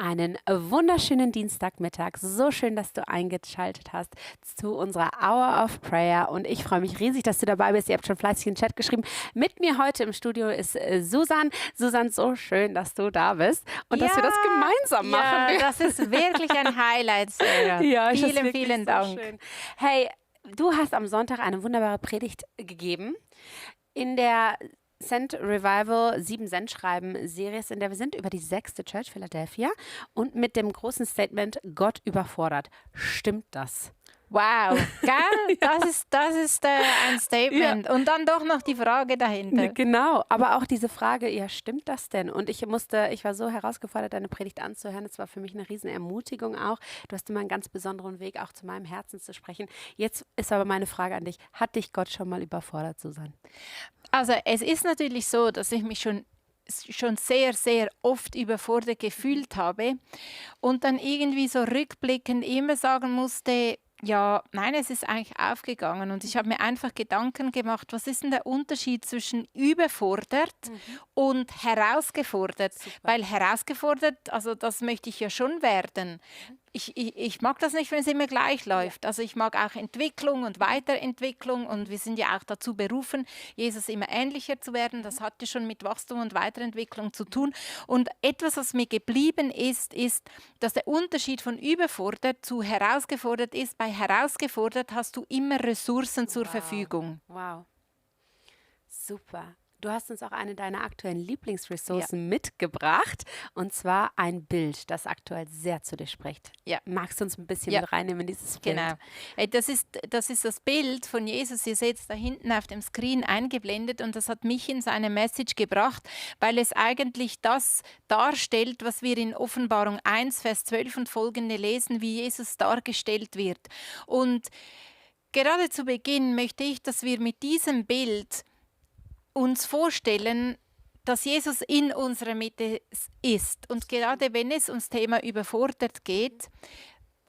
Einen wunderschönen Dienstagmittag. So schön, dass du eingeschaltet hast zu unserer Hour of Prayer. Und ich freue mich riesig, dass du dabei bist. Ihr habt schon fleißig in den Chat geschrieben. Mit mir heute im Studio ist Susan. Susan, so schön, dass du da bist und dass wir das gemeinsam machen. Ja, das ist wirklich ein Highlight, Sarah. Ja, ist das Vielen, wirklich vielen so Dank. schön. Hey, du hast am Sonntag eine wunderbare Predigt gegeben in der Send Revival 7 Sendschreiben-Serie, in der wir sind, über die 6. Church Philadelphia und mit dem großen Statement Gott überfordert. Stimmt das? Wow, gell? Das ist ein Statement. Ja. Und dann doch noch die Frage dahinter. Genau, aber auch diese Frage, ja, stimmt das denn? Und ich war so herausgefordert, deine Predigt anzuhören. Es war für mich eine riesen Ermutigung auch. Du hast immer einen ganz besonderen Weg, auch zu meinem Herzen zu sprechen. Jetzt ist aber meine Frage an dich. Hat dich Gott schon mal überfordert, Susan? Also es ist natürlich so, dass ich mich schon sehr, sehr oft überfordert gefühlt habe und dann irgendwie so rückblickend immer sagen musste, ja, nein, es ist eigentlich aufgegangen und ich habe mir einfach Gedanken gemacht, was ist denn der Unterschied zwischen überfordert und herausgefordert? Super. Weil herausgefordert, also das möchte ich ja schon werden. Ich mag das nicht, wenn es immer gleich läuft. Also ich mag auch Entwicklung und Weiterentwicklung und wir sind ja auch dazu berufen, Jesus immer ähnlicher zu werden. Das hat ja schon mit Wachstum und Weiterentwicklung zu tun. Und etwas, was mir geblieben ist, dass der Unterschied von überfordert zu herausgefordert ist. Bei herausgefordert hast du immer Ressourcen zur Verfügung. Wow. Super. Du hast uns auch eine deiner aktuellen Lieblingsressourcen mitgebracht, und zwar ein Bild, das aktuell sehr zu dir spricht. Ja. Magst du uns ein bisschen mit reinnehmen in dieses Bild? Genau. Das ist das Bild von Jesus. Ihr seht es da hinten auf dem Screen eingeblendet und das hat mich in seine Message gebracht, weil es eigentlich das darstellt, was wir in Offenbarung 1, Vers 12 und folgende lesen, wie Jesus dargestellt wird. Und gerade zu Beginn möchte ich, dass wir mit diesem Bild uns vorstellen, dass Jesus in unserer Mitte ist. Und gerade wenn es ums Thema überfordert geht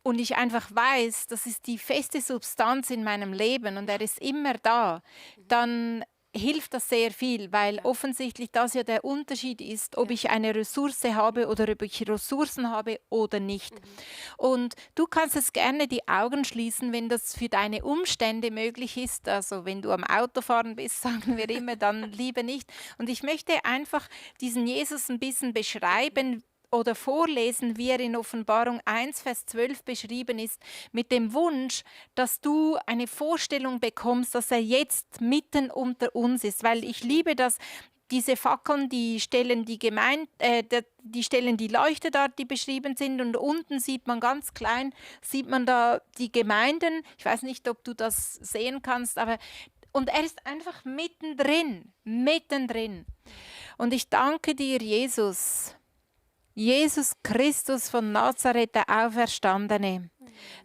und ich einfach weiß, das ist die feste Substanz in meinem Leben und er ist immer da, dann hilft das sehr viel, weil offensichtlich das ja der Unterschied ist, ob ich eine Ressource habe oder ob ich Ressourcen habe oder nicht. Und du kannst es gerne die Augen schließen, wenn das für deine Umstände möglich ist. Also wenn du am Autofahren bist, sagen wir immer, dann lieber nicht. Und ich möchte einfach diesen Jesus ein bisschen beschreiben oder vorlesen, wie er in Offenbarung 1, Vers 12 beschrieben ist, mit dem Wunsch, dass du eine Vorstellung bekommst, dass er jetzt mitten unter uns ist. Weil ich liebe das, diese Fackeln, die stellen die stellen die Leuchter da, die beschrieben sind, und unten sieht man ganz klein, sieht man da die Gemeinden. Ich weiß nicht, ob du das sehen kannst, und er ist einfach mittendrin. Und ich danke dir, Jesus Christus von Nazareth, der Auferstandene,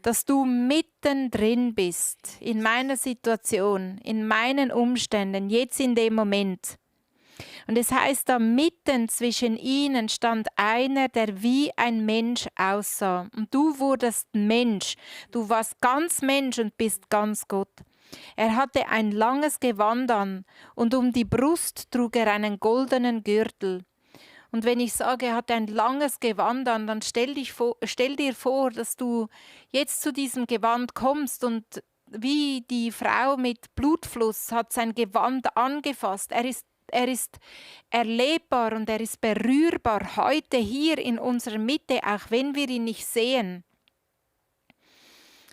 dass du mittendrin bist in meiner Situation, in meinen Umständen, jetzt in dem Moment. Und es heißt da, mitten zwischen ihnen stand einer, der wie ein Mensch aussah. Und du wurdest Mensch, du warst ganz Mensch und bist ganz Gott. Er hatte ein langes Gewand an und um die Brust trug er einen goldenen Gürtel. Und wenn ich sage, er hat ein langes Gewand an, dann stell dir vor, dass du jetzt zu diesem Gewand kommst und wie die Frau mit Blutfluss hat sein Gewand angefasst. Er ist erlebbar und er ist berührbar heute hier in unserer Mitte, auch wenn wir ihn nicht sehen.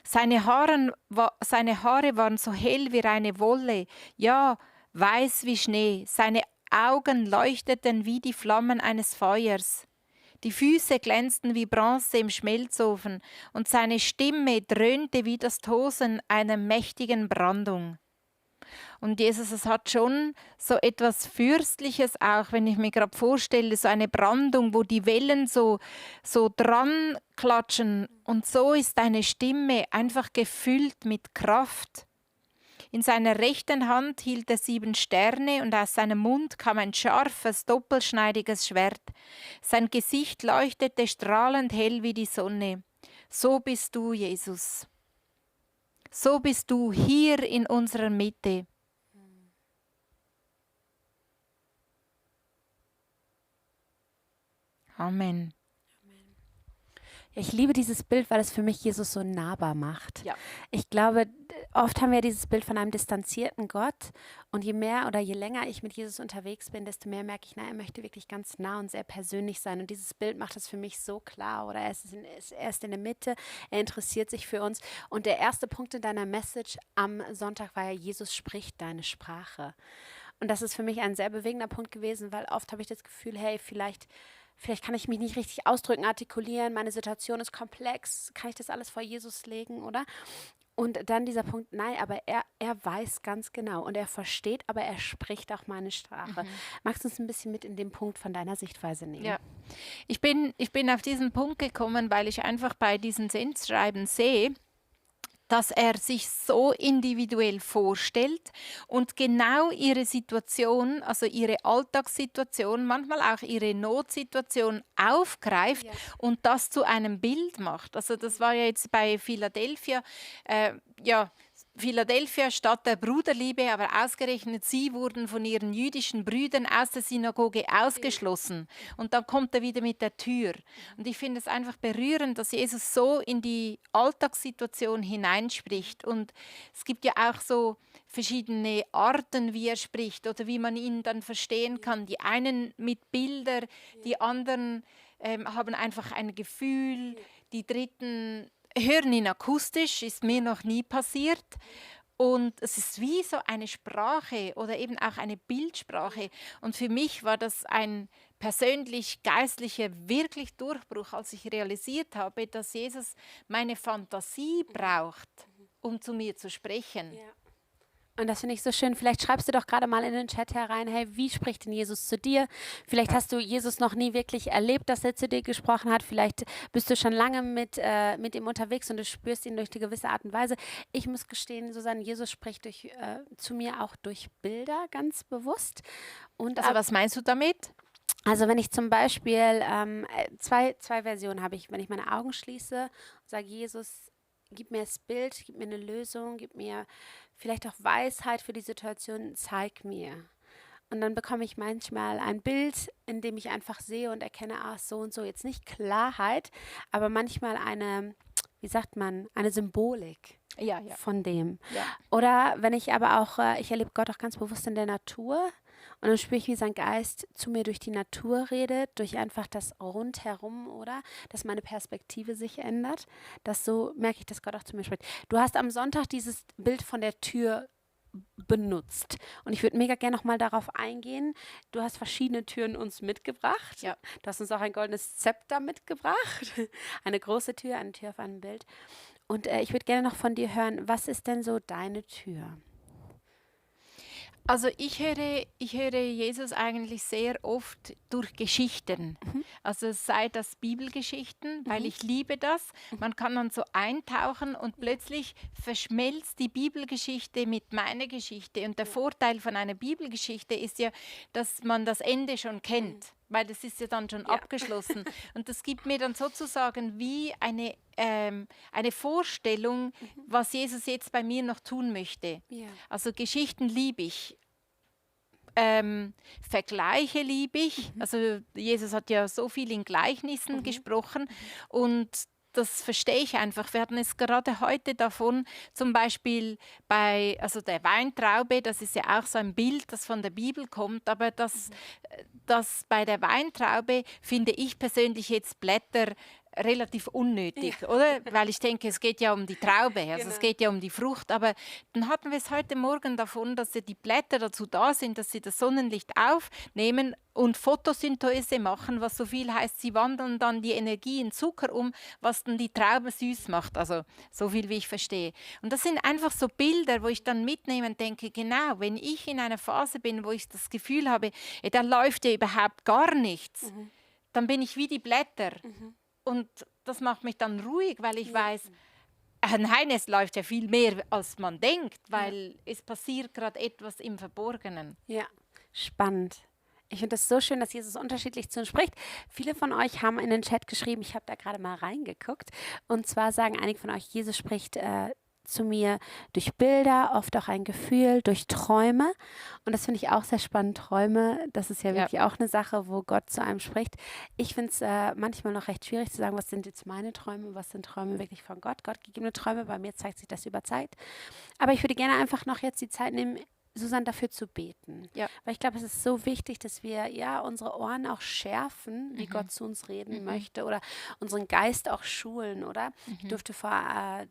Seine Haare waren so hell wie eine Wolle, ja, weiß wie Schnee. Seine Augen leuchteten wie die Flammen eines Feuers. Die Füße glänzten wie Bronze im Schmelzofen und seine Stimme dröhnte wie das Tosen einer mächtigen Brandung. Und Jesus, es hat schon so etwas Fürstliches auch, wenn ich mir gerade vorstelle, so eine Brandung, wo die Wellen so dran klatschen. Und so ist deine Stimme einfach gefüllt mit Kraft. In seiner rechten Hand hielt er 7 Sterne und aus seinem Mund kam ein scharfes, doppelschneidiges Schwert. Sein Gesicht leuchtete strahlend hell wie die Sonne. So bist du, Jesus. So bist du hier in unserer Mitte. Amen. Ich liebe dieses Bild, weil es für mich Jesus so nahbar macht. Ja. Ich glaube, oft haben wir dieses Bild von einem distanzierten Gott und je mehr oder je länger ich mit Jesus unterwegs bin, desto mehr merke ich, er möchte wirklich ganz nah und sehr persönlich sein und dieses Bild macht es für mich so klar oder er ist in der Mitte, er interessiert sich für uns und der erste Punkt in deiner Message am Sonntag war ja, Jesus spricht deine Sprache. Und das ist für mich ein sehr bewegender Punkt gewesen, weil oft habe ich das Gefühl, hey, vielleicht kann ich mich nicht richtig ausdrücken, artikulieren, meine Situation ist komplex, kann ich das alles vor Jesus legen, oder? Und dann dieser Punkt, nein, aber er weiß ganz genau und er versteht, aber er spricht auch meine Sprache. Magst du uns ein bisschen mit in den Punkt von deiner Sichtweise nehmen? Ja, ich bin auf diesen Punkt gekommen, weil ich einfach bei diesen Sendschreiben sehe, dass er sich so individuell vorstellt und genau ihre Situation, also ihre Alltagssituation, manchmal auch ihre Notsituation aufgreift und das zu einem Bild macht. Also das war ja jetzt bei Philadelphia, Philadelphia, Stadt der Bruderliebe, aber ausgerechnet sie wurden von ihren jüdischen Brüdern aus der Synagoge ausgeschlossen. Und dann kommt er wieder mit der Tür. Und ich finde es einfach berührend, dass Jesus so in die Alltagssituation hineinspricht. Und es gibt ja auch so verschiedene Arten, wie er spricht oder wie man ihn dann verstehen kann. Die einen mit Bildern, die anderen haben einfach ein Gefühl, die dritten hören ihn akustisch, ist mir noch nie passiert. Und es ist wie so eine Sprache oder eben auch eine Bildsprache. Und für mich war das ein persönlich geistlicher wirklich Durchbruch, als ich realisiert habe, dass Jesus meine Fantasie braucht, um zu mir zu sprechen. Ja. Und das finde ich so schön. Vielleicht schreibst du doch gerade mal in den Chat herein, hey, wie spricht denn Jesus zu dir? Vielleicht hast du Jesus noch nie wirklich erlebt, dass er zu dir gesprochen hat. Vielleicht bist du schon lange mit ihm unterwegs und du spürst ihn durch eine gewisse Art und Weise. Ich muss gestehen, Susanne, Jesus spricht zu mir auch durch Bilder, ganz bewusst. Und Also was meinst du damit? Also wenn ich zum Beispiel, zwei Versionen habe ich, wenn ich meine Augen schließe und sage, Jesus, gib mir das Bild, gib mir eine Lösung, gib mir vielleicht auch Weisheit für die Situation, zeig mir. Und dann bekomme ich manchmal ein Bild, in dem ich einfach sehe und erkenne, so und so, jetzt nicht Klarheit, aber manchmal eine, wie sagt man, eine Symbolik von dem. Ja. Oder wenn ich aber auch, ich erlebe Gott auch ganz bewusst in der Natur und dann spüre ich, wie sein Geist zu mir durch die Natur redet, durch einfach das Rundherum, oder? Dass meine Perspektive sich ändert. So merke ich, dass Gott auch zu mir spricht. Du hast am Sonntag dieses Bild von der Tür benutzt. Und ich würde mega gerne nochmal darauf eingehen. Du hast verschiedene Türen uns mitgebracht. Ja. Du hast uns auch ein goldenes Zepter mitgebracht. Eine große Tür, eine Tür auf einem Bild. Und ich würde gerne noch von dir hören, was ist denn so deine Tür? Also ich höre Jesus eigentlich sehr oft durch Geschichten. Also sei das Bibelgeschichten, weil ich liebe das. Man kann dann so eintauchen und plötzlich verschmelzt die Bibelgeschichte mit meiner Geschichte. Und der Vorteil von einer Bibelgeschichte ist ja, dass man das Ende schon kennt, weil das ist ja dann schon abgeschlossen. Und das gibt mir dann sozusagen wie eine Vorstellung, was Jesus jetzt bei mir noch tun möchte. Ja. Also Geschichten liebe ich. Vergleiche liebe ich. Also Jesus hat ja so viel in Gleichnissen gesprochen und das verstehe ich einfach. Wir hatten es gerade heute davon, zum Beispiel bei der Weintraube, das ist ja auch so ein Bild, das von der Bibel kommt, aber das bei der Weintraube finde ich persönlich jetzt Blätter relativ unnötig, oder? Weil ich denke, es geht ja um die Traube, also es geht ja um die Frucht, aber dann hatten wir es heute Morgen davon, dass die Blätter dazu da sind, dass sie das Sonnenlicht aufnehmen und Photosynthese machen, was so viel heißt, sie wandeln dann die Energie in Zucker um, was dann die Traube süß macht, also so viel wie ich verstehe. Und das sind einfach so Bilder, wo ich dann mitnehme und denke, genau, wenn ich in einer Phase bin, wo ich das Gefühl habe, da läuft ja überhaupt gar nichts, dann bin ich wie die Blätter. Und das macht mich dann ruhig, weil ich weiß, nein, es läuft ja viel mehr, als man denkt, weil es passiert gerade etwas im Verborgenen. Ja, spannend. Ich finde das so schön, dass Jesus unterschiedlich zu uns spricht. Viele von euch haben in den Chat geschrieben, ich habe da gerade mal reingeguckt. Und zwar sagen einige von euch, Jesus spricht zu mir durch Bilder, oft auch ein Gefühl, durch Träume. Und das finde ich auch sehr spannend, Träume. Das ist ja wirklich auch eine Sache, wo Gott zu einem spricht. Ich finde es manchmal noch recht schwierig zu sagen, was sind jetzt meine Träume, was sind Träume wirklich von Gott, gottgegebene Träume. Bei mir zeigt sich das über Zeit. Aber ich würde gerne einfach noch jetzt die Zeit nehmen, Susanne, dafür zu beten. Ja. Weil ich glaube, es ist so wichtig, dass wir unsere Ohren auch schärfen, wie Gott zu uns reden möchte, oder unseren Geist auch schulen, oder? Ich durfte vor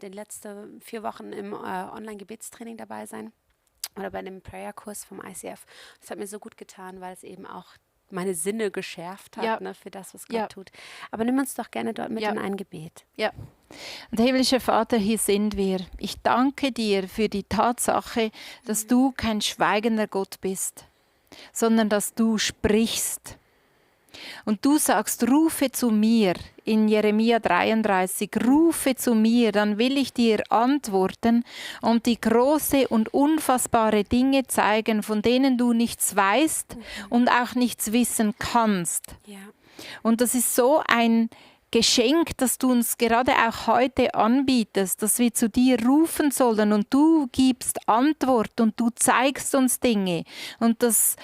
den letzten 4 Wochen im Online-Gebetstraining dabei sein oder bei dem Prayer-Kurs vom ICF. Das hat mir so gut getan, weil es eben auch meine Sinne geschärft hat, ne, für das, was Gott tut. Aber nimm uns doch gerne dort mit in ein Gebet. Ja. Und himmlischer Vater, hier sind wir. Ich danke dir für die Tatsache, dass du kein schweigender Gott bist, sondern dass du sprichst. Und du sagst, rufe zu mir in Jeremia 33, rufe zu mir, dann will ich dir antworten und die große und unfassbare Dinge zeigen, von denen du nichts weißt und auch nichts wissen kannst. Ja. Und das ist so ein Geschenk, das du uns gerade auch heute anbietest, dass wir zu dir rufen sollen und du gibst Antwort und du zeigst uns Dinge. Und das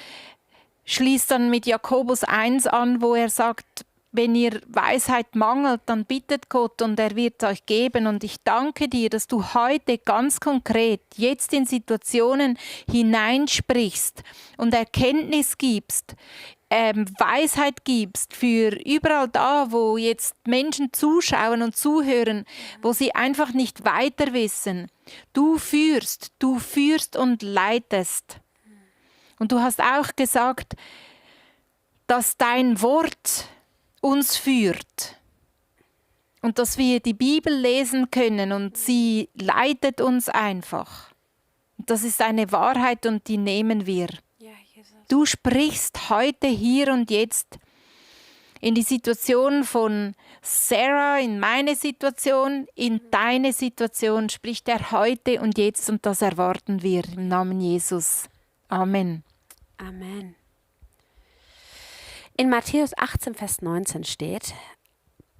schließt dann mit Jakobus 1 an, wo er sagt, wenn ihr Weisheit mangelt, dann bittet Gott und er wird euch geben. Und ich danke dir, dass du heute ganz konkret jetzt in Situationen hineinsprichst und Erkenntnis gibst, Weisheit gibst für überall da, wo jetzt Menschen zuschauen und zuhören, wo sie einfach nicht weiter wissen. Du führst und leitest. Und du hast auch gesagt, dass dein Wort uns führt und dass wir die Bibel lesen können und sie leitet uns einfach. Und das ist eine Wahrheit und die nehmen wir. Ja, Jesus. Du sprichst heute, hier und jetzt in die Situation von Sarah, in meine Situation, in deine Situation, spricht er heute und jetzt und das erwarten wir im Namen Jesus. Amen. Amen. In Matthäus 18, Vers 19 steht,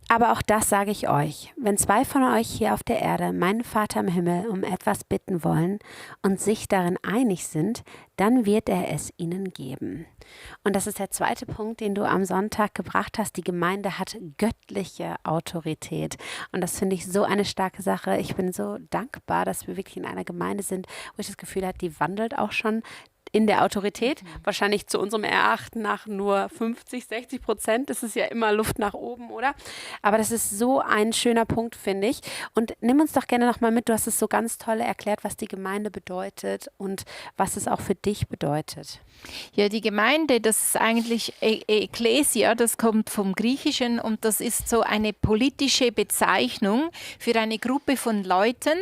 aber auch das sage ich euch, wenn 2 von euch hier auf der Erde meinen Vater im Himmel um etwas bitten wollen und sich darin einig sind, dann wird er es ihnen geben. Und das ist der zweite Punkt, den du am Sonntag gebracht hast. Die Gemeinde hat göttliche Autorität. Und das finde ich so eine starke Sache. Ich bin so dankbar, dass wir wirklich in einer Gemeinde sind, wo ich das Gefühl habe, die wandelt auch schon in der Autorität, wahrscheinlich zu unserem Erachten nach nur 50-60%. Das ist ja immer Luft nach oben, oder? Aber das ist so ein schöner Punkt, finde ich. Und nimm uns doch gerne nochmal mit. Du hast es so ganz toll erklärt, was die Gemeinde bedeutet und was es auch für dich bedeutet. Ja, die Gemeinde, das ist eigentlich Ekklesia, das kommt vom Griechischen und das ist so eine politische Bezeichnung für eine Gruppe von Leuten,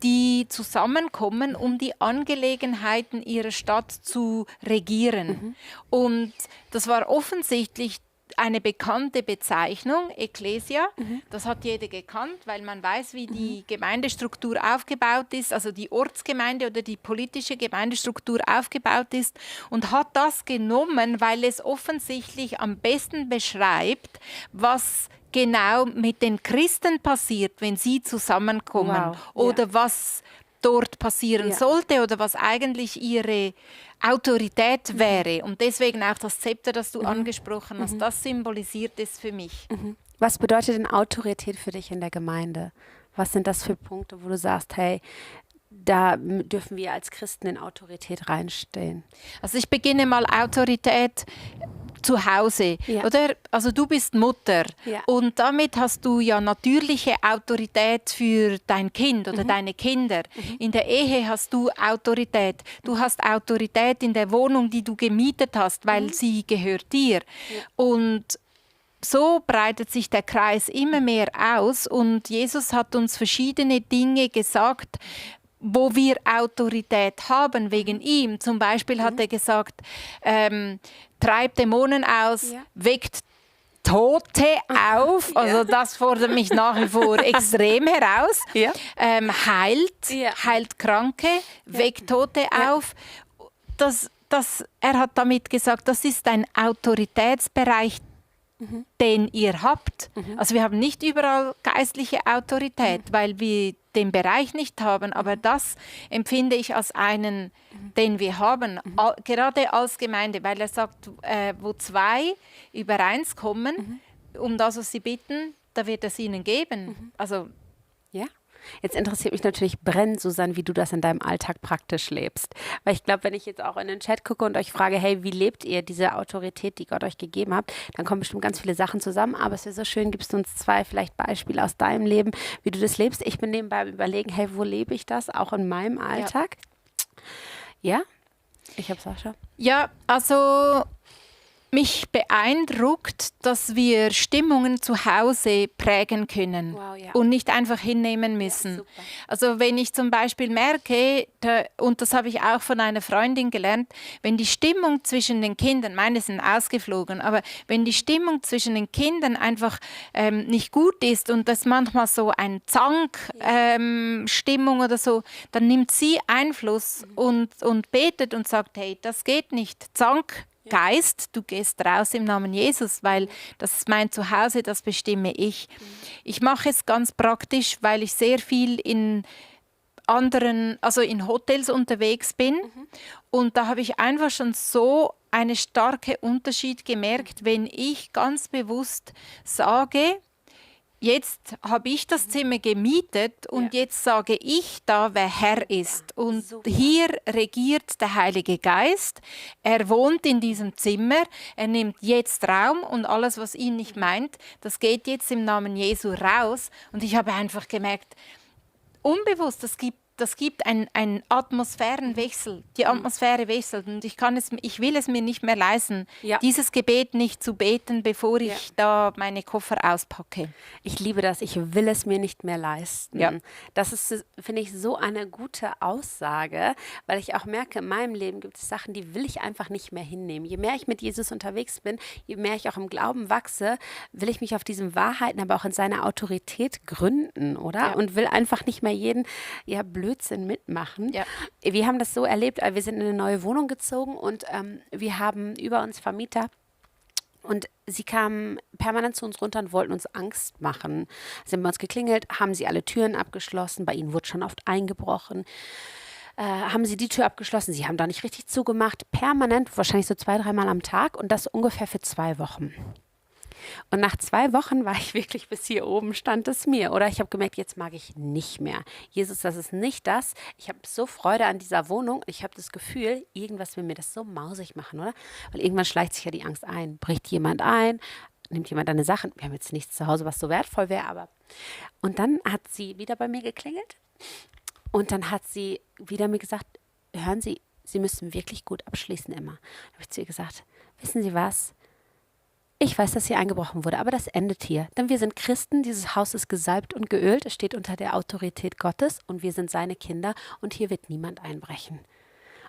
die zusammenkommen, um die Angelegenheiten ihrer Stadt zu regieren. Und das war offensichtlich eine bekannte Bezeichnung, Ekklesia. Das hat jeder gekannt, weil man weiß, wie die Gemeindestruktur aufgebaut ist, also die Ortsgemeinde oder die politische Gemeindestruktur aufgebaut ist und hat das genommen, weil es offensichtlich am besten beschreibt, was genau mit den Christen passiert, wenn sie zusammenkommen oder was dort passieren sollte oder was eigentlich ihre Autorität wäre. Und deswegen auch das Zepter, das du angesprochen hast, das symbolisiert es für mich. Was bedeutet denn Autorität für dich in der Gemeinde? Was sind das für Punkte, wo du sagst, hey, da dürfen wir als Christen in Autorität reinstehen? Also ich beginne mal Autorität zu Hause, oder? Also du bist Mutter und damit hast du ja natürliche Autorität für dein Kind oder deine Kinder. In der Ehe hast du Autorität. Du hast Autorität in der Wohnung, die du gemietet hast, weil sie gehört dir. Und so breitet sich der Kreis immer mehr aus und Jesus hat uns verschiedene Dinge gesagt, wo wir Autorität haben wegen ihm. Zum Beispiel hat er gesagt, treibt Dämonen aus, weckt Tote auf. Also das fordert mich nach wie vor extrem heraus. Heilt Kranke, weckt Tote auf. Er hat damit gesagt, das ist ein Autoritätsbereich den ihr habt. Also wir haben nicht überall geistliche Autorität, weil wir den Bereich nicht haben, aber das empfinde ich als einen, den wir haben, gerade als Gemeinde, weil er sagt, wo zwei übereins kommen, um das, was sie bitten, da wird es ihnen geben. Also ja. Jetzt interessiert mich natürlich brennend, Susanne, wie du das in deinem Alltag praktisch lebst. Weil ich glaube, wenn ich jetzt auch in den Chat gucke und euch frage, hey, wie lebt ihr diese Autorität, die Gott euch gegeben hat, dann kommen bestimmt ganz viele Sachen zusammen. Aber es wäre so schön, gibst du uns 2 vielleicht Beispiele aus deinem Leben, wie du das lebst. Ich bin nebenbei am Überlegen, hey, wo lebe ich das, auch in meinem Alltag? Ja? Ich habe Sascha. ja, also mich beeindruckt, dass wir Stimmungen zu Hause prägen können und nicht einfach hinnehmen müssen. super. Also wenn ich zum Beispiel merke, und das habe ich auch von einer Freundin gelernt, wenn die Stimmung zwischen den Kindern, meine sind ausgeflogen, aber wenn die Stimmung zwischen den Kindern einfach nicht gut ist und das manchmal so ein Stimmung oder so, dann nimmt sie Einfluss und betet und sagt, hey, das geht nicht. Zank, Geist, du gehst raus im Namen Jesus, weil das ist mein Zuhause, das bestimme ich. Ich mache es ganz praktisch, weil ich sehr viel in Hotels unterwegs bin. Und da habe ich einfach schon so einen starken Unterschied gemerkt, wenn ich ganz bewusst sage, jetzt habe ich das Zimmer gemietet und jetzt sage ich da, wer Herr ist. Und hier regiert der Heilige Geist. Er wohnt in diesem Zimmer. Er nimmt jetzt Raum und alles, was ihn nicht meint, das geht jetzt im Namen Jesu raus. Und ich habe einfach gemerkt, unbewusst, das gibt einen Atmosphärenwechsel. Die Atmosphäre wechselt und ich will es mir nicht mehr leisten, dieses Gebet nicht zu beten, bevor ich da meine Koffer auspacke. Ich liebe das. Ich will es mir nicht mehr leisten. Ja. Das ist, finde ich, so eine gute Aussage, weil ich auch merke, in meinem Leben gibt es Sachen, die will ich einfach nicht mehr hinnehmen. Je mehr ich mit Jesus unterwegs bin, je mehr ich auch im Glauben wachse, will ich mich auf diesen Wahrheiten, aber auch in seiner Autorität gründen, oder? Ja. Und will einfach nicht mehr jeden Blödsinn mitmachen. Ja. Wir haben das so erlebt, wir sind in eine neue Wohnung gezogen und wir haben über uns Vermieter. Und sie kamen permanent zu uns runter und wollten uns Angst machen. Sie haben bei uns geklingelt, haben sie alle Türen abgeschlossen. Bei ihnen wurde schon oft eingebrochen. Haben sie die Tür abgeschlossen. Sie haben da nicht richtig zugemacht. Permanent, wahrscheinlich so 2-3 Mal am Tag. Und das ungefähr für 2 Wochen. Und nach 2 Wochen war ich wirklich bis hier oben, stand es mir. Oder ich habe gemerkt, jetzt mag ich nicht mehr. Jesus, das ist nicht das. Ich habe so Freude an dieser Wohnung. Ich habe das Gefühl, irgendwas will mir das so mausig machen, oder? Weil irgendwann schleicht sich ja die Angst ein. Bricht jemand ein? Nimmt jemand deine Sachen? Wir haben jetzt nichts zu Hause, was so wertvoll wäre, aber... Und dann hat sie wieder bei mir geklingelt. Und dann hat sie wieder mir gesagt, hören Sie, Sie müssen wirklich gut abschließen immer. Da habe ich zu ihr gesagt, wissen Sie was? Ich weiß, dass hier eingebrochen wurde, aber das endet hier. Denn wir sind Christen, dieses Haus ist gesalbt und geölt, es steht unter der Autorität Gottes und wir sind seine Kinder und hier wird niemand einbrechen.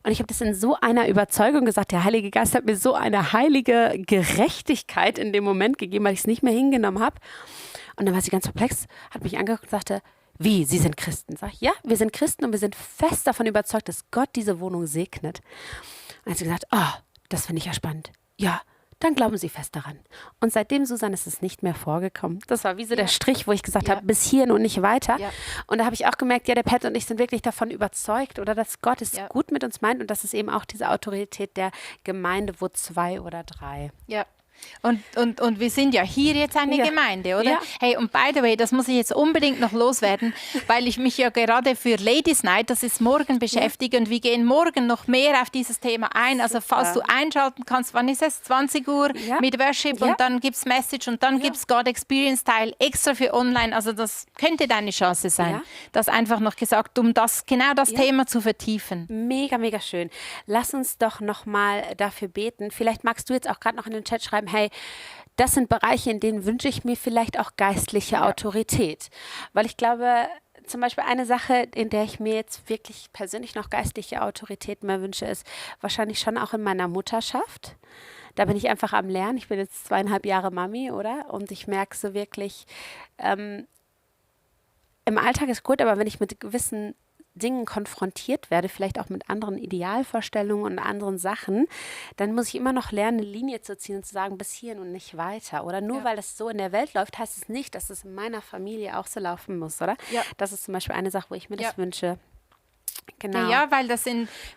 Und ich habe das in so einer Überzeugung gesagt, der Heilige Geist hat mir so eine heilige Gerechtigkeit in dem Moment gegeben, weil ich es nicht mehr hingenommen habe. Und dann war sie ganz perplex, hat mich angeguckt und sagte, wie, Sie sind Christen? Sag ich, ja, wir sind Christen und wir sind fest davon überzeugt, dass Gott diese Wohnung segnet. Und dann hat sie gesagt, das finde ich ja spannend. Ja, dann glauben Sie fest daran. Und seitdem, Susanne, ist es nicht mehr vorgekommen. Das war wie so der Strich, wo ich gesagt habe, bis hierhin und nicht weiter. Ja. Und da habe ich auch gemerkt, der Pat und ich sind wirklich davon überzeugt, oder dass Gott es gut mit uns meint und dass es eben auch diese Autorität der Gemeinde, wo 2 oder 3. Ja. Und wir sind ja hier jetzt eine Gemeinde, oder? Ja. Hey, und by the way, das muss ich jetzt unbedingt noch loswerden, weil ich mich ja gerade für Ladies Night, das ist morgen, beschäftige und wir gehen morgen noch mehr auf dieses Thema ein. Also falls du einschalten kannst, wann ist es? 20 Uhr mit Worship und dann gibt es Message und dann gibt es God Experience Teil extra für online. Also das könnte deine Chance sein. Das einfach noch gesagt, um genau das Thema zu vertiefen. Mega, mega schön. Lass uns doch noch mal dafür beten. Vielleicht magst du jetzt auch gerade noch in den Chat schreiben, hey, das sind Bereiche, in denen wünsche ich mir vielleicht auch geistliche Autorität. Weil ich glaube, zum Beispiel eine Sache, in der ich mir jetzt wirklich persönlich noch geistliche Autorität mehr wünsche, ist wahrscheinlich schon auch in meiner Mutterschaft. Da bin ich einfach am Lernen. Ich bin jetzt 2,5 Jahre Mami, oder? Und ich merke so wirklich, im Alltag ist gut, aber wenn ich mit gewissen Dingen konfrontiert werde, vielleicht auch mit anderen Idealvorstellungen und anderen Sachen, dann muss ich immer noch lernen, eine Linie zu ziehen und zu sagen, bis hierhin und nicht weiter. Oder nur weil das so in der Welt läuft, heißt es nicht, dass es in meiner Familie auch so laufen muss, oder? Ja. Das ist zum Beispiel eine Sache, wo ich mir das wünsche. Genau. Ja, weil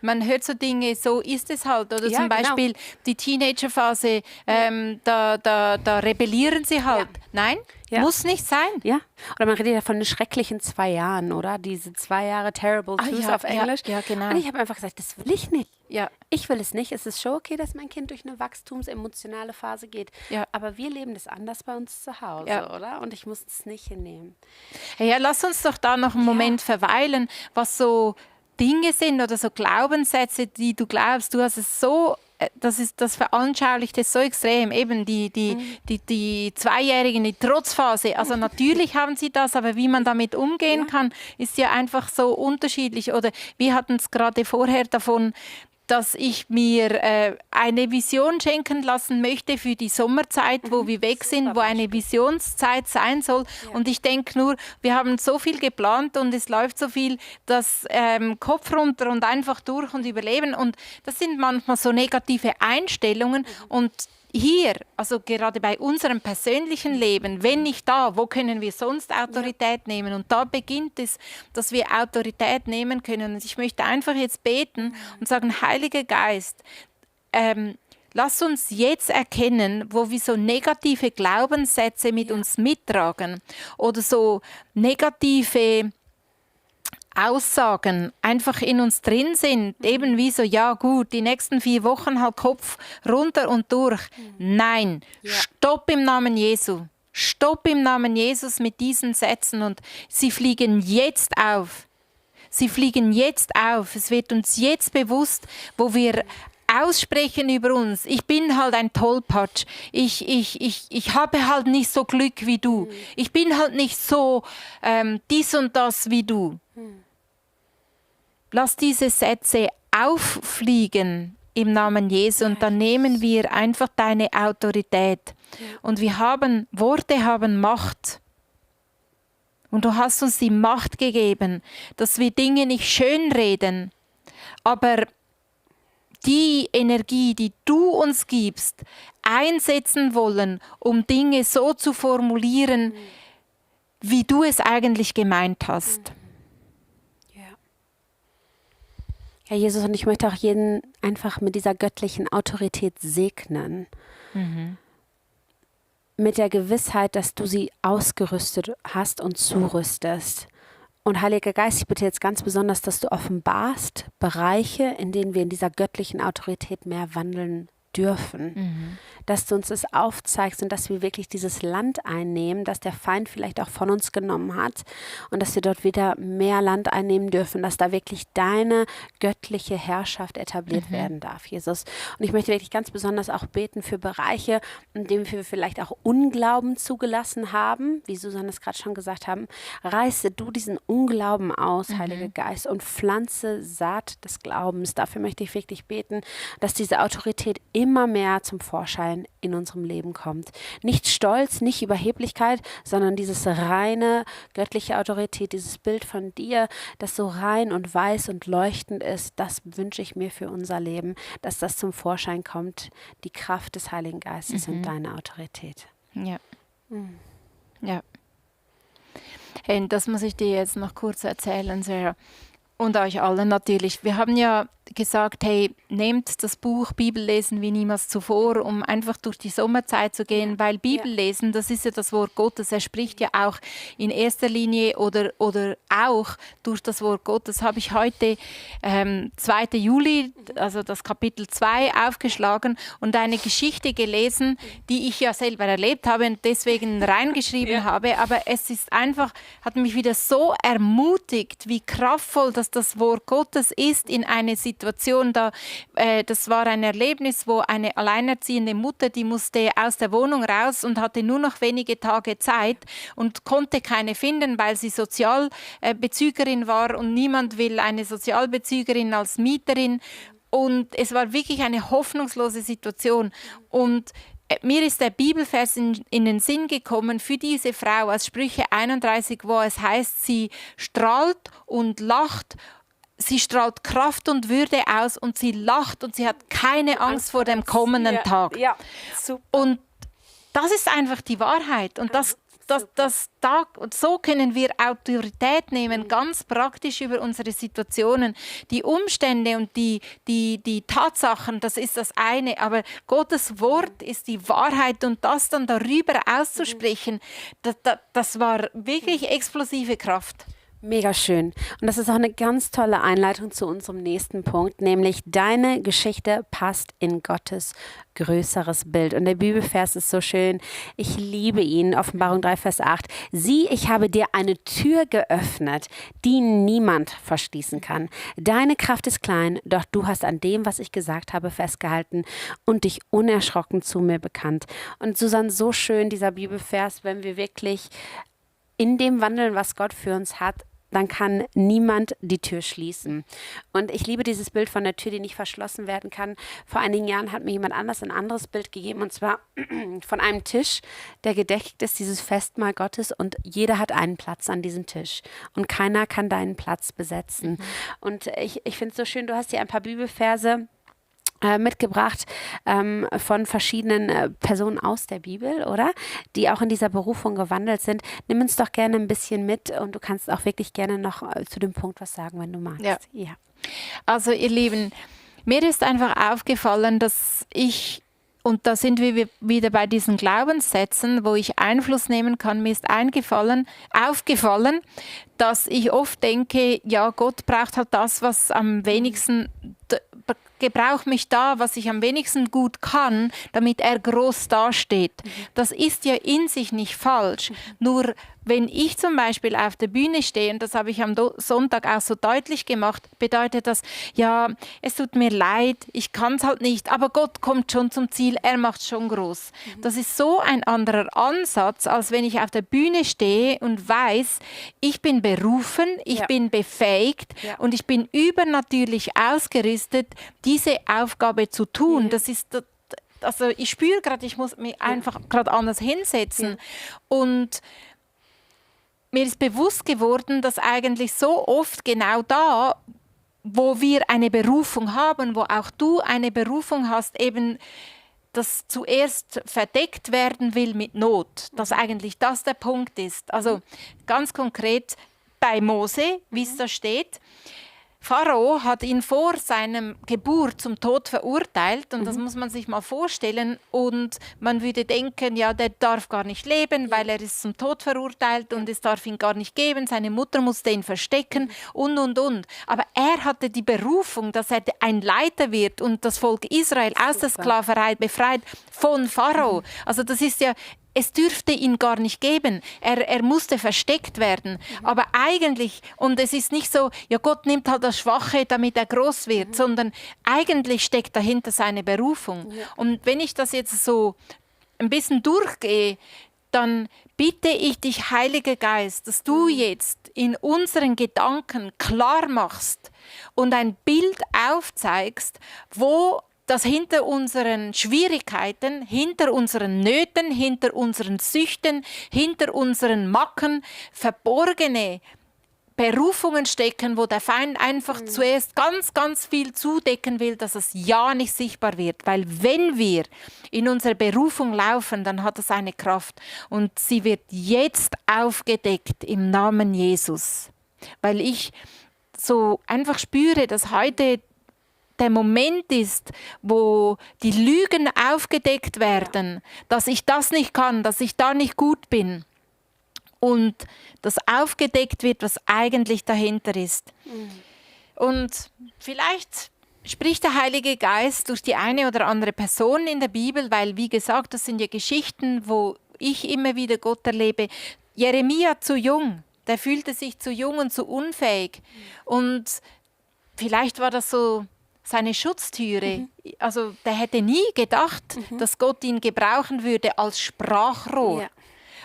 man hört so Dinge, so ist es halt. Oder zum Beispiel die Teenagerphase, da rebellieren sie halt. Nein, muss nicht sein. Ja, oder man redet ja von den schrecklichen 2 Jahren, oder? Diese 2 Jahre Terrible Twos auf Englisch. Ja, genau. Und ich habe einfach gesagt, das will ich nicht. Ja. Ich will es nicht. Es ist schon okay, dass mein Kind durch eine wachstumsemotionale Phase geht. Ja. Aber wir leben das anders bei uns zu Hause, oder? Und ich muss es nicht hinnehmen. Ja, lass uns doch da noch einen Moment verweilen, was so Dinge sind oder so Glaubenssätze, die du glaubst. Du hast es so, das veranschaulicht es so extrem. Eben die Zweijährigen, die Trotzphase. Also natürlich haben sie das, aber wie man damit umgehen kann, ist ja einfach so unterschiedlich. Oder wir hatten es gerade vorher davon, dass ich mir eine Vision schenken lassen möchte für die Sommerzeit, wo wir weg sind, wo eine Visionszeit sein soll. Ja. Und ich denke nur, wir haben so viel geplant und es läuft so viel, dass Kopf runter und einfach durch und überleben. Und das sind manchmal so negative Einstellungen. Und hier, also gerade bei unserem persönlichen Leben, wenn nicht da, wo können wir sonst Autorität nehmen? Und da beginnt es, dass wir Autorität nehmen können. Und ich möchte einfach jetzt beten und sagen, Heiliger Geist, lass uns jetzt erkennen, wo wir so negative Glaubenssätze mit uns mittragen oder so negative Aussagen einfach in uns drin sind, eben wie so, ja gut, die nächsten 4 Wochen halt Kopf runter und durch. Nein, stopp im Namen Jesu. Stopp im Namen Jesus mit diesen Sätzen und sie fliegen jetzt auf. Sie fliegen jetzt auf. Es wird uns jetzt bewusst, wo wir aussprechen über uns. Ich bin halt ein Tollpatsch. Ich habe halt nicht so Glück wie du. Ich bin halt nicht so dies und das wie du. Lass diese Sätze auffliegen im Namen Jesu und dann nehmen wir einfach deine Autorität. Und Worte haben Macht. Und du hast uns die Macht gegeben, dass wir Dinge nicht schönreden, aber die Energie, die du uns gibst, einsetzen wollen, um Dinge so zu formulieren, wie du es eigentlich gemeint hast. Ja, Jesus, und ich möchte auch jeden einfach mit dieser göttlichen Autorität segnen. Mit der Gewissheit, dass du sie ausgerüstet hast und zurüstest. Und Heiliger Geist, ich bitte jetzt ganz besonders, dass du offenbarst Bereiche, in denen wir in dieser göttlichen Autorität mehr wandeln dürfen. Dass du uns das aufzeigst und dass wir wirklich dieses Land einnehmen, das der Feind vielleicht auch von uns genommen hat und dass wir dort wieder mehr Land einnehmen dürfen, dass da wirklich deine göttliche Herrschaft etabliert werden darf, Jesus. Und ich möchte wirklich ganz besonders auch beten für Bereiche, in denen wir vielleicht auch Unglauben zugelassen haben, wie Susanne es gerade schon gesagt haben. Reiße du diesen Unglauben aus, Heiliger Geist, und pflanze Saat des Glaubens. Dafür möchte ich wirklich beten, dass diese Autorität immer mehr zum Vorschein in unserem Leben kommt. Nicht Stolz, nicht Überheblichkeit, sondern dieses reine göttliche Autorität, dieses Bild von dir, das so rein und weiß und leuchtend ist, das wünsche ich mir für unser Leben, dass das zum Vorschein kommt, die Kraft des Heiligen Geistes und deine Autorität. Ja. Ja. Hey, das muss ich dir jetzt noch kurz erzählen, Sarah. Und euch allen natürlich. Wir haben ja gesagt, hey, nehmt das Buch Bibellesen wie niemals zuvor, um einfach durch die Sommerzeit zu gehen, weil Bibellesen, das ist ja das Wort Gottes. Er spricht ja auch in erster Linie oder auch durch das Wort Gottes. Habe ich heute 2. Juli, also das Kapitel 2 aufgeschlagen und eine Geschichte gelesen, die ich ja selber erlebt habe und deswegen reingeschrieben habe. Aber es ist einfach, hat mich wieder so ermutigt, wie kraftvoll das Wort Gottes ist in eine Situation, das war ein Erlebnis, wo eine alleinerziehende Mutter, die musste aus der Wohnung raus und hatte nur noch wenige Tage Zeit und konnte keine finden, weil sie Sozialbezügerin war und niemand will eine Sozialbezügerin als Mieterin. Und es war wirklich eine hoffnungslose Situation. Und mir ist der Bibelvers in den Sinn gekommen für diese Frau aus Sprüche 31, wo es heißt, sie strahlt und lacht. Sie strahlt Kraft und Würde aus und sie lacht und sie hat keine Angst vor dem kommenden Tag. Ja, super. Und das ist einfach die Wahrheit. Und so können wir Autorität nehmen, ganz praktisch über unsere Situationen. Die Umstände und die Tatsachen, das ist das eine. Aber Gottes Wort ist die Wahrheit und das dann darüber auszusprechen, das war wirklich explosive Kraft. Mega schön. Und das ist auch eine ganz tolle Einleitung zu unserem nächsten Punkt, nämlich deine Geschichte passt in Gottes größeres Bild. Und der Bibelvers ist so schön. Ich liebe ihn. Offenbarung 3, Vers 8. Sieh, ich habe dir eine Tür geöffnet, die niemand verschließen kann. Deine Kraft ist klein, doch du hast an dem, was ich gesagt habe, festgehalten und dich unerschrocken zu mir bekannt. Und Susanne, so schön dieser Bibelvers, wenn wir wirklich in dem wandeln, was Gott für uns hat, dann kann niemand die Tür schließen. Und ich liebe dieses Bild von der Tür, die nicht verschlossen werden kann. Vor einigen Jahren hat mir jemand anders ein anderes Bild gegeben, und zwar von einem Tisch, der gedeckt ist, dieses Festmahl Gottes, und jeder hat einen Platz an diesem Tisch. Und keiner kann deinen Platz besetzen. Und ich finde es so schön, du hast hier ein paar Bibelverse mitgebracht von verschiedenen Personen aus der Bibel, oder? Die auch in dieser Berufung gewandelt sind. Nimm uns doch gerne ein bisschen mit und du kannst auch wirklich gerne noch zu dem Punkt was sagen, wenn du magst. Ja. Also ihr Lieben, mir ist einfach aufgefallen, dass und da sind wir wieder bei diesen Glaubenssätzen, wo ich Einfluss nehmen kann. Mir ist aufgefallen, dass ich oft denke, ja, Gott braucht halt das, was am wenigsten, gebraucht mich da, was ich am wenigsten gut kann, damit er groß dasteht. Das ist ja in sich nicht falsch. Nur wenn ich zum Beispiel auf der Bühne stehe, und das habe ich am Sonntag auch so deutlich gemacht, bedeutet das, ja, es tut mir leid, ich kann es halt nicht, aber Gott kommt schon zum Ziel, er macht es schon groß. Das ist so ein anderer Ansatz, als wenn ich auf der Bühne stehe und weiß, ich bin berufen, ich bin befähigt und ich bin übernatürlich ausgerüstet, diese Aufgabe zu tun. Das ist, also ich spüre gerade, ich muss mich einfach gerade anders hinsetzen. Und mir ist bewusst geworden, dass eigentlich so oft genau da, wo wir eine Berufung haben, wo auch du eine Berufung hast, eben das zuerst verdeckt werden will mit Not, dass eigentlich das der Punkt ist. Also ganz konkret bei Mose, wie es da steht. Pharao hat ihn vor seinem Geburt zum Tod verurteilt und das muss man sich mal vorstellen und man würde denken, ja, der darf gar nicht leben, weil er ist zum Tod verurteilt und es darf ihn gar nicht geben, seine Mutter musste ihn verstecken und. Aber er hatte die Berufung, dass er ein Leiter wird und das Volk Israel aus der Sklaverei befreit von Pharao. Also das ist ja, es dürfte ihn gar nicht geben. Er musste versteckt werden. Aber eigentlich, und es ist nicht so, ja, Gott nimmt halt das Schwache, damit er groß wird, sondern eigentlich steckt dahinter seine Berufung. Ja. Und wenn ich das jetzt so ein bisschen durchgehe, dann bitte ich dich, Heiliger Geist, dass du jetzt in unseren Gedanken klar machst und ein Bild aufzeigst, wo dass hinter unseren Schwierigkeiten, hinter unseren Nöten, hinter unseren Süchten, hinter unseren Macken verborgene Berufungen stecken, wo der Feind einfach zuerst ganz, ganz viel zudecken will, dass es ja nicht sichtbar wird. Weil wenn wir in unsere Berufung laufen, dann hat es eine Kraft und sie wird jetzt aufgedeckt im Namen Jesus. Weil ich so einfach spüre, dass heute der Moment ist, wo die Lügen aufgedeckt werden, dass ich das nicht kann, dass ich da nicht gut bin und dass aufgedeckt wird, was eigentlich dahinter ist. Und vielleicht spricht der Heilige Geist durch die eine oder andere Person in der Bibel, weil, wie gesagt, das sind ja Geschichten, wo ich immer wieder Gott erlebe. Jeremia zu jung, der fühlte sich zu jung und zu unfähig und vielleicht war das so seine Schutztüre. Also der hätte nie gedacht, dass Gott ihn gebrauchen würde als Sprachrohr. Ja.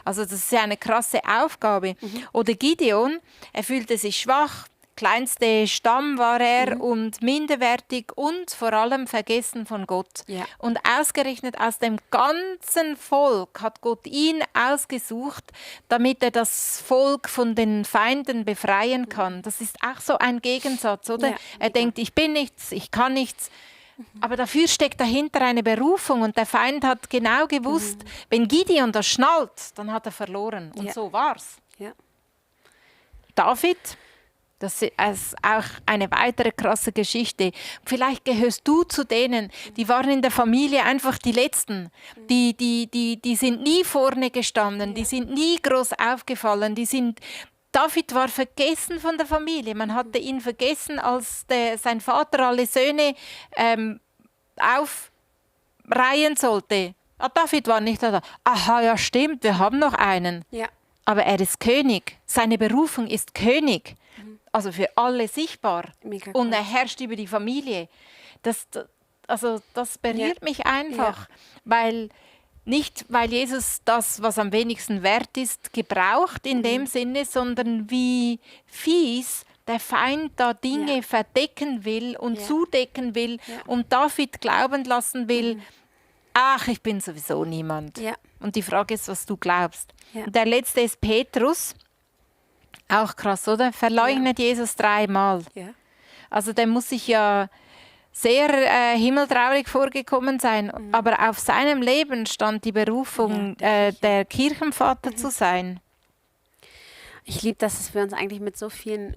Also das ist ja eine krasse Aufgabe. Oder Gideon, er fühlte sich schwach, kleinste Stamm war er und minderwertig und vor allem vergessen von Gott. Ja. Und ausgerechnet aus dem ganzen Volk hat Gott ihn ausgesucht, damit er das Volk von den Feinden befreien kann. Das ist auch so ein Gegensatz, oder? Ja, Er denkt, ich bin nichts, ich kann nichts. Aber dafür steckt dahinter eine Berufung und der Feind hat genau gewusst, wenn Gideon das schnallt, dann hat er verloren. Und so war's. Ja. David, das ist auch eine weitere krasse Geschichte. Vielleicht gehörst du zu denen, die waren in der Familie einfach die Letzten. Die sind nie vorne gestanden, die sind nie groß aufgefallen, David war vergessen von der Familie. Man hatte ihn vergessen, als sein Vater alle Söhne aufreihen sollte. David war nicht da. Aha, ja stimmt, wir haben noch einen. Ja. Aber er ist König. Seine Berufung ist König. Also für alle sichtbar. Mega Und cool. er herrscht über die Familie. Das berührt mich einfach. Nicht, weil Jesus das, was am wenigsten wert ist, gebraucht in dem Sinne, sondern wie fies der Feind da Dinge verdecken will und zudecken will und David glauben lassen will, ach, ich bin sowieso niemand. Ja. Und die Frage ist, was du glaubst. Ja. Und der letzte ist Petrus. Auch krass, oder? Verleugnet Jesus 3-mal. Ja. Also der muss sich ja sehr himmeltraurig vorgekommen sein. Aber auf seinem Leben stand die Berufung, der Kirchenvater zu sein. Ich liebe, dass wir uns eigentlich mit so vielen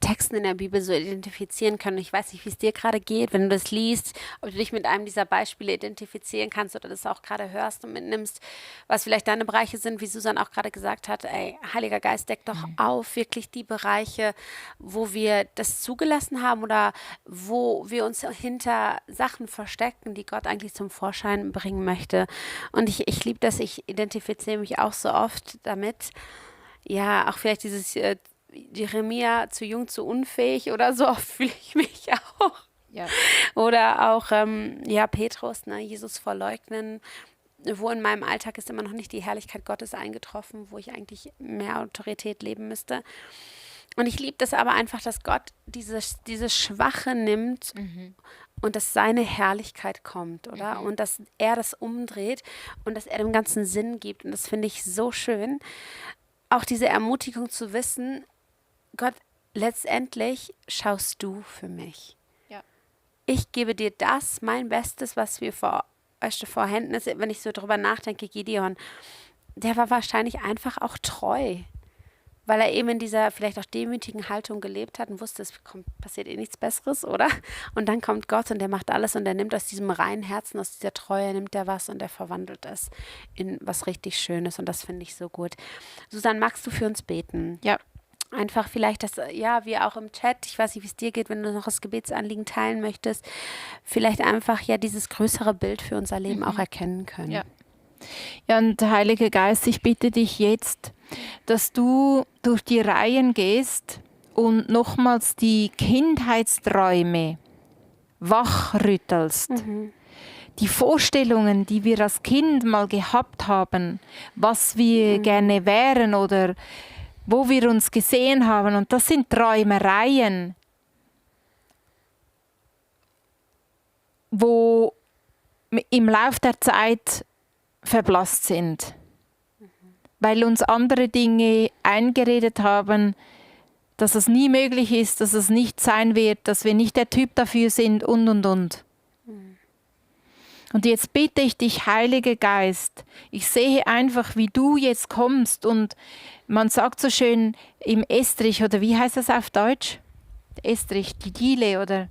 Texten in der Bibel so identifizieren können. Ich weiß nicht, wie es dir gerade geht, wenn du das liest, ob du dich mit einem dieser Beispiele identifizieren kannst oder das auch gerade hörst und mitnimmst, was vielleicht deine Bereiche sind, wie Susan auch gerade gesagt hat, ey, Heiliger Geist, deck doch auf, wirklich die Bereiche, wo wir das zugelassen haben oder wo wir uns hinter Sachen verstecken, die Gott eigentlich zum Vorschein bringen möchte. Und ich liebe das, ich identifiziere mich auch so oft damit. Ja, auch vielleicht dieses Jeremia, zu jung, zu unfähig oder so, fühle ich mich auch. Ja. Oder auch, Petrus, Jesus verleugnen. Wo in meinem Alltag ist immer noch nicht die Herrlichkeit Gottes eingetroffen, wo ich eigentlich mehr Autorität leben müsste. Und ich liebe das aber einfach, dass Gott diese Schwache nimmt und dass seine Herrlichkeit kommt, oder? Und dass er das umdreht und dass er dem Ganzen Sinn gibt. Und das finde ich so schön. Auch diese Ermutigung zu wissen, Gott, letztendlich schaust du für mich. Ja. Ich gebe dir das, mein Bestes, was wir vorhanden ist. Wenn ich so drüber nachdenke, Gideon, der war wahrscheinlich einfach auch treu, weil er eben in dieser vielleicht auch demütigen Haltung gelebt hat und wusste, es passiert eh nichts Besseres, oder? Und dann kommt Gott und der macht alles und der nimmt aus diesem reinen Herzen, aus dieser Treue, nimmt er was und er verwandelt es in was richtig Schönes und das finde ich so gut. Susan, magst du für uns beten? Ja. Einfach vielleicht, dass, wir auch im Chat, ich weiß nicht, wie es dir geht, wenn du noch das Gebetsanliegen teilen möchtest, vielleicht einfach dieses größere Bild für unser Leben auch erkennen können. Ja. Ja, und Heiliger Geist, ich bitte dich jetzt, dass du durch die Reihen gehst und nochmals die Kindheitsträume wachrüttelst. Die Vorstellungen, die wir als Kind mal gehabt haben, was wir gerne wären oder wo wir uns gesehen haben. Und das sind Träumereien, wo im Lauf der Zeit verblasst sind, weil uns andere Dinge eingeredet haben, dass es nie möglich ist, dass es nicht sein wird, dass wir nicht der Typ dafür sind und. Und jetzt bitte ich dich, Heiliger Geist, ich sehe einfach, wie du jetzt kommst und man sagt so schön im Estrich, oder wie heißt das auf Deutsch? Estrich, die Diele oder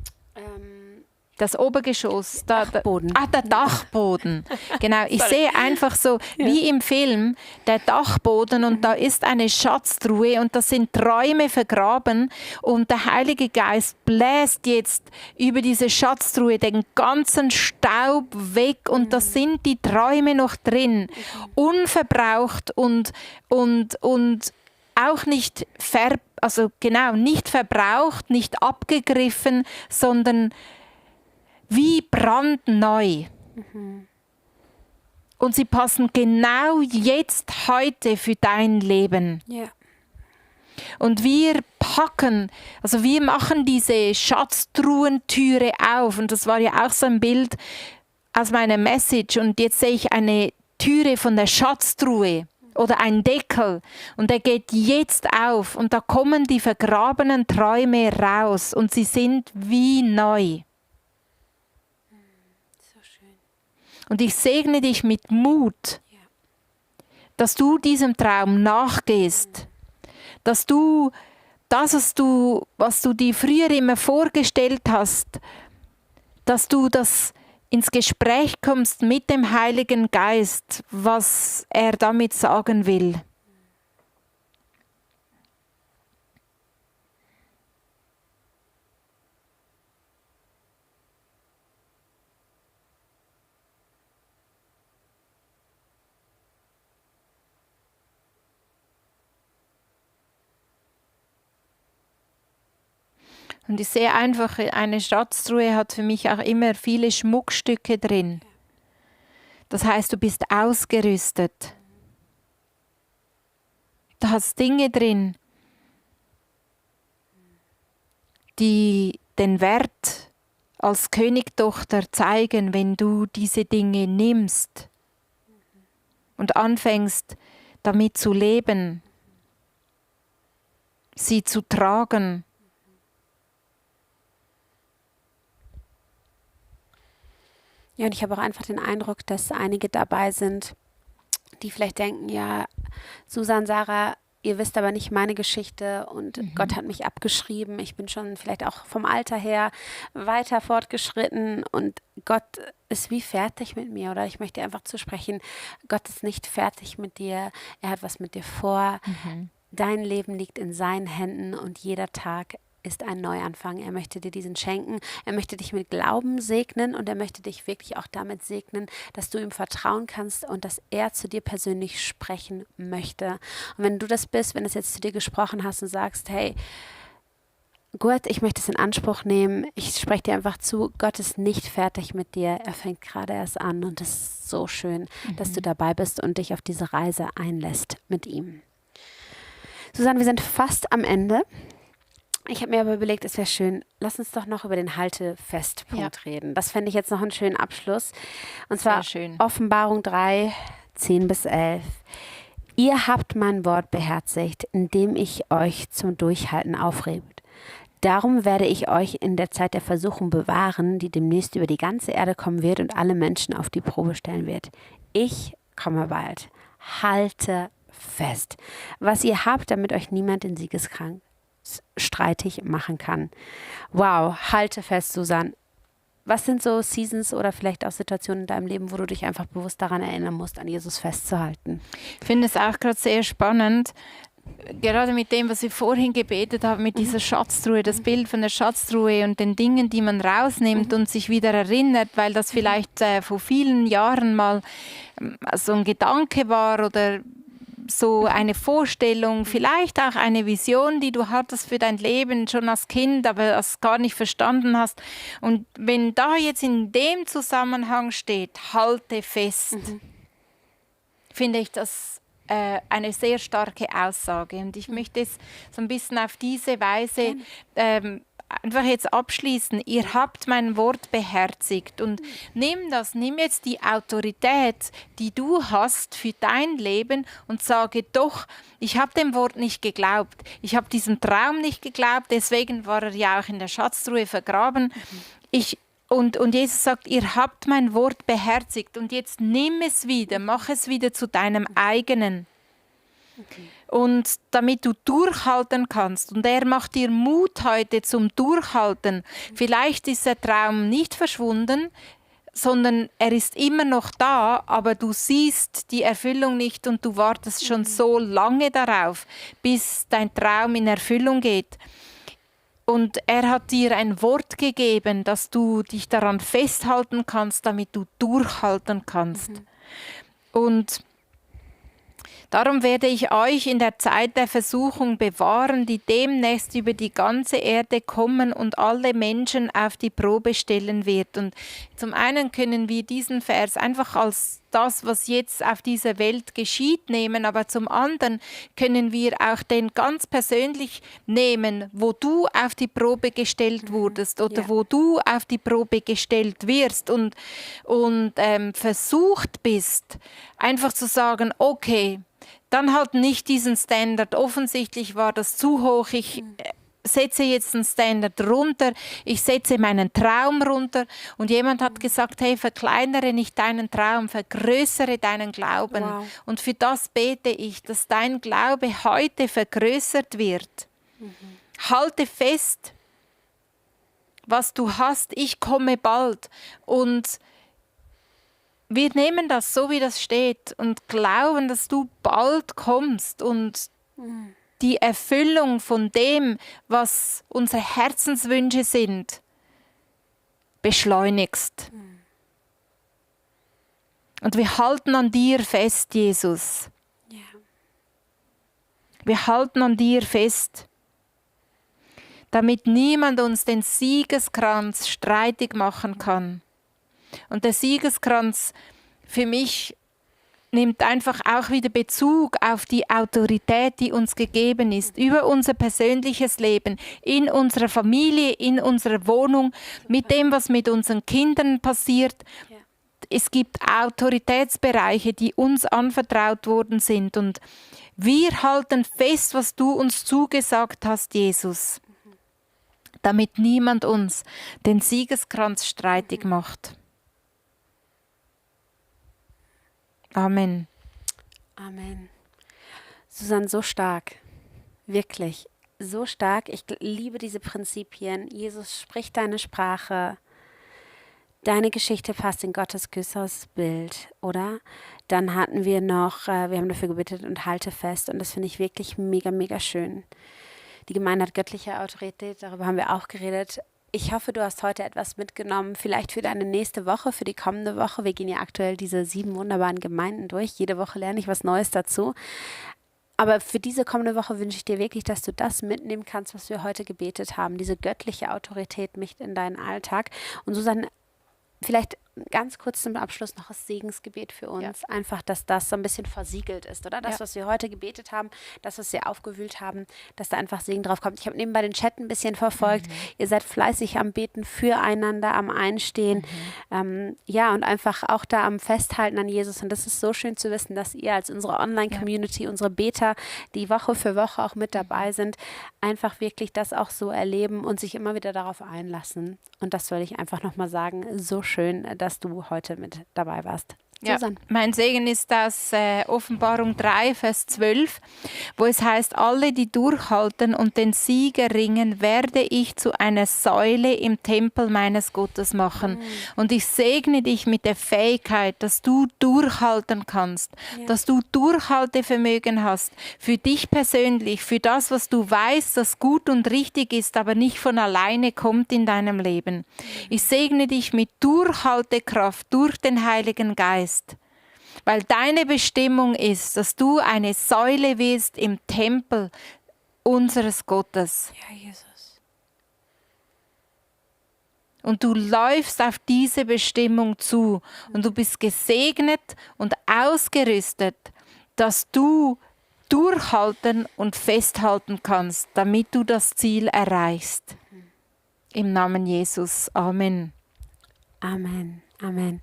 das Obergeschoss. Dachboden. Der Dachboden. Genau, ich sehe einfach so, wie im Film, der Dachboden und da ist eine Schatztruhe und da sind Träume vergraben und der Heilige Geist bläst jetzt über diese Schatztruhe den ganzen Staub weg und da sind die Träume noch drin, unverbraucht und auch nicht nicht verbraucht, nicht abgegriffen, sondern wie brandneu. Und sie passen genau jetzt, heute für dein Leben. Ja. Und wir packen, also wir machen diese Schatztruhentüre auf. Und das war ja auch so ein Bild aus meiner Message. Und jetzt sehe ich eine Türe von der Schatztruhe oder ein Deckel. Und der geht jetzt auf. Und da kommen die vergrabenen Träume raus. Und sie sind wie neu. So schön. Und ich segne dich mit Mut, dass du diesem Traum nachgehst. Dass du das, was du dir früher immer vorgestellt hast, dass du das ins Gespräch kommst mit dem Heiligen Geist, was er damit sagen will. Und ich sehe einfach, eine Schatztruhe hat für mich auch immer viele Schmuckstücke drin. Das heißt, du bist ausgerüstet. Du hast Dinge drin, die den Wert als Königtochter zeigen, wenn du diese Dinge nimmst und anfängst, damit zu leben, sie zu tragen. Ja, und ich habe auch einfach den Eindruck, dass einige dabei sind, die vielleicht denken, ja, Susan, Sarah, ihr wisst aber nicht meine Geschichte und Gott hat mich abgeschrieben. Ich bin schon vielleicht auch vom Alter her weiter fortgeschritten und Gott ist wie fertig mit mir. Oder ich möchte einfach zusprechen, Gott ist nicht fertig mit dir. Er hat was mit dir vor. Dein Leben liegt in seinen Händen und jeder Tag ist ein Neuanfang. Er möchte dir diesen schenken. Er möchte dich mit Glauben segnen und er möchte dich wirklich auch damit segnen, dass du ihm vertrauen kannst und dass er zu dir persönlich sprechen möchte. Und wenn du das bist, wenn es jetzt zu dir gesprochen hast und sagst, hey, Gott, ich möchte es in Anspruch nehmen. Ich spreche dir einfach zu, Gott ist nicht fertig mit dir. Er fängt gerade erst an und es ist so schön, dass du dabei bist und dich auf diese Reise einlässt mit ihm. Susanne, wir sind fast am Ende. Ich habe mir aber überlegt, es wäre schön, lass uns doch noch über den Haltefestpunkt reden. Das fände ich jetzt noch einen schönen Abschluss. Und zwar Offenbarung 3, 10-11. Ihr habt mein Wort beherzigt, indem ich euch zum Durchhalten aufrebt. Darum werde ich euch in der Zeit der Versuchung bewahren, die demnächst über die ganze Erde kommen wird und alle Menschen auf die Probe stellen wird. Ich komme bald. Halte fest. Was ihr habt, damit euch niemand den Siegeskrank streitig machen kann. Wow, halte fest, Susanne. Was sind so Seasons oder vielleicht auch Situationen in deinem Leben, wo du dich einfach bewusst daran erinnern musst, an Jesus festzuhalten? Ich finde es auch gerade sehr spannend, gerade mit dem, was wir vorhin gebetet haben, mit dieser Schatztruhe, das Bild von der Schatztruhe und den Dingen, die man rausnimmt und sich wieder erinnert, weil das vielleicht vor vielen Jahren mal so ein Gedanke war oder so eine Vorstellung, vielleicht auch eine Vision, die du hattest für dein Leben schon als Kind, aber das gar nicht verstanden hast. Und wenn da jetzt in dem Zusammenhang steht, halte fest, finde ich das eine sehr starke Aussage. Und ich möchte es so ein bisschen auf diese Weise einfach jetzt abschließen. Ihr habt mein Wort beherzigt und nimm jetzt die Autorität, die du hast für dein Leben und sage doch, ich habe dem Wort nicht geglaubt. Ich habe diesem Traum nicht geglaubt, deswegen war er ja auch in der Schatztruhe vergraben. Und Jesus sagt, ihr habt mein Wort beherzigt und jetzt nimm es wieder, mach es wieder zu deinem eigenen. Und damit du durchhalten kannst. Und er macht dir Mut heute zum Durchhalten. Vielleicht ist der Traum nicht verschwunden, sondern er ist immer noch da, aber du siehst die Erfüllung nicht und du wartest schon so lange darauf, bis dein Traum in Erfüllung geht. Und er hat dir ein Wort gegeben, dass du dich daran festhalten kannst, damit du durchhalten kannst. Und darum werde ich euch in der Zeit der Versuchung bewahren, die demnächst über die ganze Erde kommen und alle Menschen auf die Probe stellen wird. Und zum einen können wir diesen Vers einfach als das, was jetzt auf dieser Welt geschieht, nehmen, aber zum anderen können wir auch den ganz persönlich nehmen, wo du auf die Probe gestellt wurdest oder wo du auf die Probe gestellt wirst und versucht bist, einfach zu sagen, okay, dann halt nicht diesen Standard. Offensichtlich war das zu hoch. Ich setze jetzt einen Standard runter. Ich setze meinen Traum runter. Und jemand hat gesagt, hey, verkleinere nicht deinen Traum, vergrößere deinen Glauben. Wow. Und für das bete ich, dass dein Glaube heute vergrößert wird. Halte fest, was du hast. Ich komme bald. Und wir nehmen das so, wie das steht und glauben, dass du bald kommst und die Erfüllung von dem, was unsere Herzenswünsche sind, beschleunigst. Und wir halten an dir fest, Jesus. Ja. Wir halten an dir fest, damit niemand uns den Siegeskranz streitig machen kann. Und der Siegeskranz für mich nimmt einfach auch wieder Bezug auf die Autorität, die uns gegeben ist, über unser persönliches Leben, in unserer Familie, in unserer Wohnung, mit dem, was mit unseren Kindern passiert. Ja. Es gibt Autoritätsbereiche, die uns anvertraut worden sind. Und wir halten fest, was du uns zugesagt hast, Jesus, damit niemand uns den Siegeskranz streitig macht. Amen. Amen. Susanne, so stark. Wirklich. So stark. Ich liebe diese Prinzipien. Jesus spricht deine Sprache. Deine Geschichte passt in Gottes größeres Bild, oder? Dann hatten wir noch, wir haben dafür gebetet und halte fest. Und das finde ich wirklich mega, mega schön. Die Gemeinde hat göttliche Autorität, darüber haben wir auch geredet. Ich hoffe, du hast heute etwas mitgenommen, vielleicht für deine nächste Woche, für die kommende Woche. Wir gehen ja aktuell diese 7 wunderbaren Gemeinden durch. Jede Woche lerne ich was Neues dazu. Aber für diese kommende Woche wünsche ich dir wirklich, dass du das mitnehmen kannst, was wir heute gebetet haben. Diese göttliche Autorität mit in deinen Alltag. Und Susanne, vielleicht ganz kurz zum Abschluss noch das Segensgebet für uns. Ja. Einfach, dass das so ein bisschen versiegelt ist, oder? Das, was wir heute gebetet haben, das, was wir aufgewühlt haben, dass da einfach Segen drauf kommt. Ich habe nebenbei den Chat ein bisschen verfolgt. Ihr seid fleißig am Beten füreinander, am Einstehen. Ja, und einfach auch da am Festhalten an Jesus. Und das ist so schön zu wissen, dass ihr als unsere Online-Community, unsere Beter, die Woche für Woche auch mit dabei sind, einfach wirklich das auch so erleben und sich immer wieder darauf einlassen. Und das soll ich einfach nochmal sagen. So schön, dass du heute mit dabei warst. Ja, mein Segen ist aus Offenbarung 3, Vers 12, wo es heißt, alle, die durchhalten und den Sieg erringen, werde ich zu einer Säule im Tempel meines Gottes machen. Und ich segne dich mit der Fähigkeit, dass du durchhalten kannst, dass du Durchhaltevermögen hast, für dich persönlich, für das, was du weißt, das gut und richtig ist, aber nicht von alleine kommt in deinem Leben. Ich segne dich mit Durchhaltekraft durch den Heiligen Geist. Weil deine Bestimmung ist, dass du eine Säule wirst im Tempel unseres Gottes. Ja, Jesus. Und du läufst auf diese Bestimmung zu und du bist gesegnet und ausgerüstet, dass du durchhalten und festhalten kannst, damit du das Ziel erreichst. Im Namen Jesus. Amen. Amen. Amen.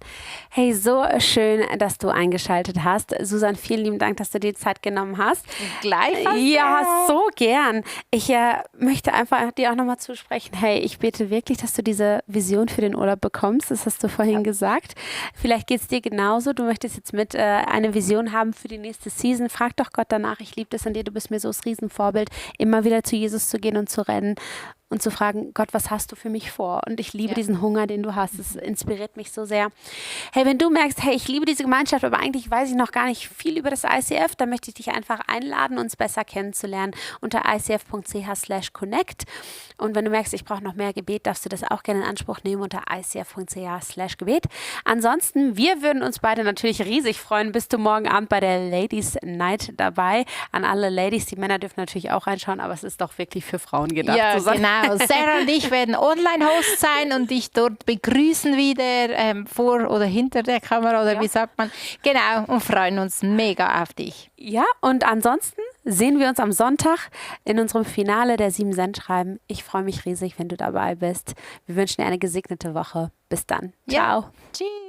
Hey, so schön, dass du eingeschaltet hast. Susanne, vielen lieben Dank, dass du dir Zeit genommen hast. Gleichfalls. Ja, so gern. Ich möchte einfach dir auch nochmal zusprechen. Hey, ich bete wirklich, dass du diese Vision für den Urlaub bekommst. Das hast du vorhin gesagt. Vielleicht geht es dir genauso. Du möchtest jetzt mit eine Vision haben für die nächste Season. Frag doch Gott danach. Ich liebe das an dir. Du bist mir so das Riesenvorbild, immer wieder zu Jesus zu gehen und zu rennen. Und zu fragen, Gott, was hast du für mich vor? Und ich liebe diesen Hunger, den du hast. Es inspiriert mich so sehr. Hey, wenn du merkst, hey, ich liebe diese Gemeinschaft, aber eigentlich weiß ich noch gar nicht viel über das ICF, dann möchte ich dich einfach einladen, uns besser kennenzulernen unter icf.ch/connect. Und wenn du merkst, ich brauche noch mehr Gebet, darfst du das auch gerne in Anspruch nehmen unter icf.ch/Gebet. Ansonsten, wir würden uns beide natürlich riesig freuen. Bist du morgen Abend bei der Ladies Night dabei? An alle Ladies, die Männer dürfen natürlich auch reinschauen, aber es ist doch wirklich für Frauen gedacht. Ja, genau. Genau, Sarah und ich werden Online-Host sein und dich dort begrüßen wieder vor oder hinter der Kamera oder wie sagt man. Genau, und freuen uns mega auf dich. Ja, und ansonsten sehen wir uns am Sonntag in unserem Finale der 7 Cent Schreiben. Ich freue mich riesig, wenn du dabei bist. Wir wünschen dir eine gesegnete Woche. Bis dann. Ciao. Ja. Tschüss.